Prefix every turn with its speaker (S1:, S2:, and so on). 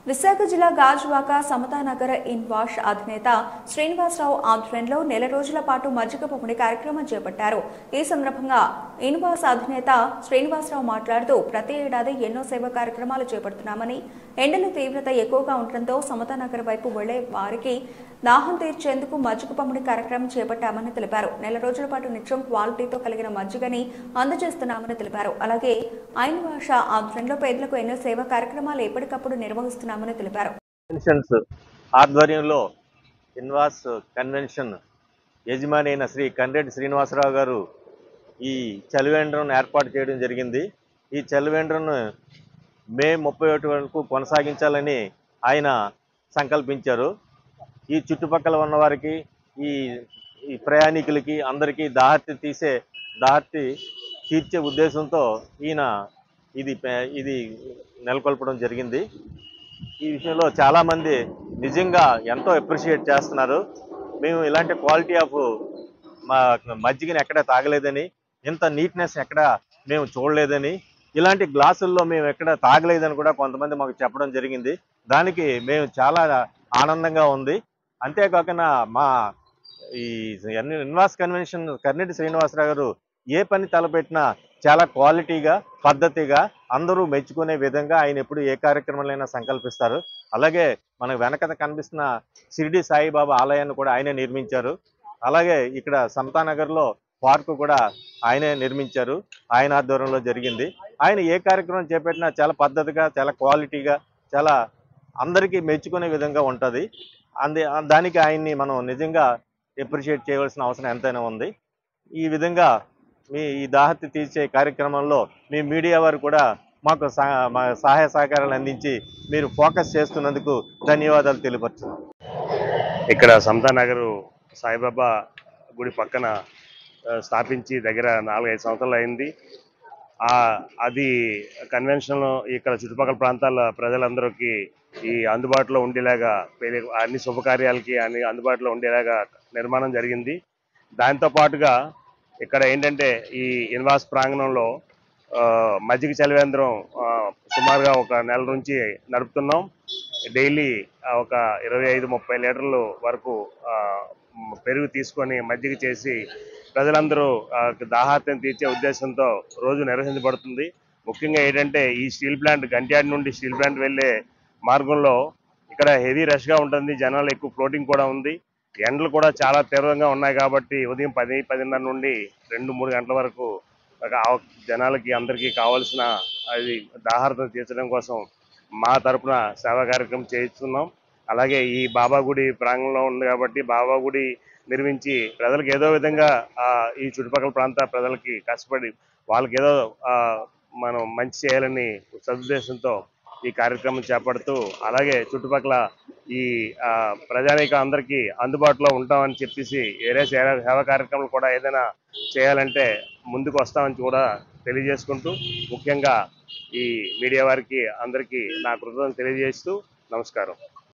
S1: విశాఖ జిల్లా గాజువాక సమతానగర ఇన్వాష్ అధినేత శ్రీనివాసరావు ఆధ్వర్యంలో నెల రోజుల పాటు మజ్జిగ పంపిణీ కార్యక్రమం చేపట్టారు. ఈ సందర్భంగా ఇన్వాష్ అధినేత శ్రీనివాసరావు మాట్లాడుతూ ప్రతి ఏడాది ఎన్నో సేవా కార్యక్రమాలు చేపడుతున్నామని, ఎండల తీవ్రత ఎక్కువగా ఉండటంతో సమతానగర్ వైపు వెళ్లే వారికి దాహం తీర్చేందుకు మజ్జిగ పంపిణీ కార్యక్రమం చేపట్టామని తెలిపారు. నెల రోజుల పాటు నిత్యం క్వాలిటీతో కలిగిన మజ్జిగని అందజేస్తున్నామని తెలిపారు. అలాగే ఇన్వాష్ ఆధ్వర్యంలో పేదలకు ఎన్నో సేవా కార్యక్రమాలు ఎప్పటికప్పుడు నిర్వహిస్తున్నామని తెలిపారు.
S2: ఆధ్వర్యంలో ఇన్వాష్ కన్వెన్షన్ యజమాని అయిన శ్రీ కండ్రెడ్డి శ్రీనివాసరావు గారు ఈ చలివేంద్రం ఏర్పాటు చేయడం జరిగింది. ఈ చలివేంద్రం మే 31 వరకు కొనసాగించాలని ఆయన సంకల్పించారు. ఈ చుట్టుపక్కల ఉన్న వారికి, ఈ ప్రయాణికులకి అందరికీ దాహర్తి తీర్చే ఉద్దేశంతో ఈయన ఇది నెలకొల్పడం జరిగింది. ఈ విషయంలో చాలామంది నిజంగా ఎంతో అప్రిషియేట్ చేస్తున్నారు. మేము ఇలాంటి క్వాలిటీ ఆఫ్ మజ్జిగని ఎక్కడ తాగలేదని, ఇంత నీట్నెస్ ఎక్కడ మేము చూడలేదని, ఇలాంటి గ్లాసుల్లో మేము ఎక్కడ తాగలేదని కూడా కొంతమంది మాకు చెప్పడం జరిగింది. దానికి మేము చాలా ఆనందంగా ఉంది. అంతేకాకుండా మా ఈ ఇన్వాష్ కన్వెన్షన్ కండ్రెడ్డి శ్రీనివాసరావు గారు ఏ పని తలపెట్టినా చాలా క్వాలిటీగా, పద్ధతిగా అందరూ మెచ్చుకునే విధంగా ఆయన ఎప్పుడు ఏ కార్యక్రమాలైనా సంకల్పిస్తారు. అలాగే మనకు వెనక కనిపిస్తున్న షిరిడి సాయిబాబా ఆలయాన్ని కూడా ఆయనే నిర్మించారు. అలాగే ఇక్కడ సమతానగర్లో పార్కు కూడా ఆయనే నిర్మించారు. ఆయన ఆధ్వర్యంలో జరిగింది. ఆయన ఏ కార్యక్రమం చేపట్టినా చాలా పద్ధతిగా, చాలా క్వాలిటీగా, చాలా అందరికీ మెచ్చుకునే విధంగా ఉంటుంది. దానికి ఆయన్ని మనం నిజంగా అప్రిషియేట్ చేయవలసిన అవసరం ఎంతైనా ఉంది. ఈ విధంగా ఈ దాహర్తి తీర్చే కార్యక్రమంలో మీ మీడియా వారు కూడా మాకు సహాయ సహకారాలు అందించి మీరు ఫోకస్ చేస్తున్నందుకు ధన్యవాదాలు తెలియపరుచున్నాం.
S3: ఇక్కడ సమతానగర్ సాయిబాబా గుడి పక్కన స్థాపించి దగ్గర 4-5 సంవత్సరాలు అయింది. అది కన్వెన్షన్ ఇక్కడ చుట్టుపక్కల ప్రాంతాల ప్రజలందరికీ ఈ అందుబాటులో ఉండేలాగా, అన్ని శుభకార్యాలకి అన్ని అందుబాటులో ఉండేలాగా నిర్మాణం జరిగింది. దాంతో పాటుగా ఇక్కడ ఏంటంటే ఈ ఇన్వాష్ ప్రాంగణంలో మజ్జిగ చలివేంద్రం సుమారుగా ఒక నెల నుంచి నడుపుతున్నాం. డైలీ ఒక 25-30 లీటర్లు వరకు పెరుగు తీసుకొని మజ్జిగ చేసి ప్రజలందరూ దాహార్తిని తీర్చే ఉద్దేశంతో రోజు నిర్వహించబడుతుంది. ముఖ్యంగా ఏంటంటే ఈ స్టీల్ ప్లాంట్ గంట్యాడి నుండి స్టీల్ ప్లాంట్ వెళ్ళే మార్గంలో ఇక్కడ హెవీ రష్గా ఉంటుంది. జనాలు ఎక్కువ ఫ్లోటింగ్ కూడా ఉంది. ఎండలు కూడా చాలా తీవ్రంగా ఉన్నాయి కాబట్టి ఉదయం 10-10:30 నుండి 2-3 గంటల వరకు జనాలకి అందరికీ కావాల్సిన అది దాహార్తిని తీర్చడం కోసం మా తరపున సేవా కార్యక్రమం చేయిస్తున్నాం. అలాగే ఈ బాబా గుడి ప్రాంగణంలో ఉంది కాబట్టి బాబా గుడి నిర్మించి ప్రజలకు ఏదో విధంగా ఈ చుట్టుపక్కల ప్రాంత ప్రజలకి కష్టపడి వాళ్ళకి ఏదో మనం మంచి చేయాలని సదుద్దేశంతో ఈ కార్యక్రమం చేపడుతూ, అలాగే చుట్టుపక్కల ఈ ప్రజానీక అందరికీ అందుబాటులో ఉంటామని చెప్పేసి వేరే సేవా కార్యక్రమాలు కూడా ఏదైనా చేయాలంటే ముందుకు వస్తామని కూడా తెలియజేసుకుంటూ, ముఖ్యంగా ఈ మీడియా వారికి అందరికీ నా కృతజ్ఞతలు తెలియజేస్తూ నమస్కారం.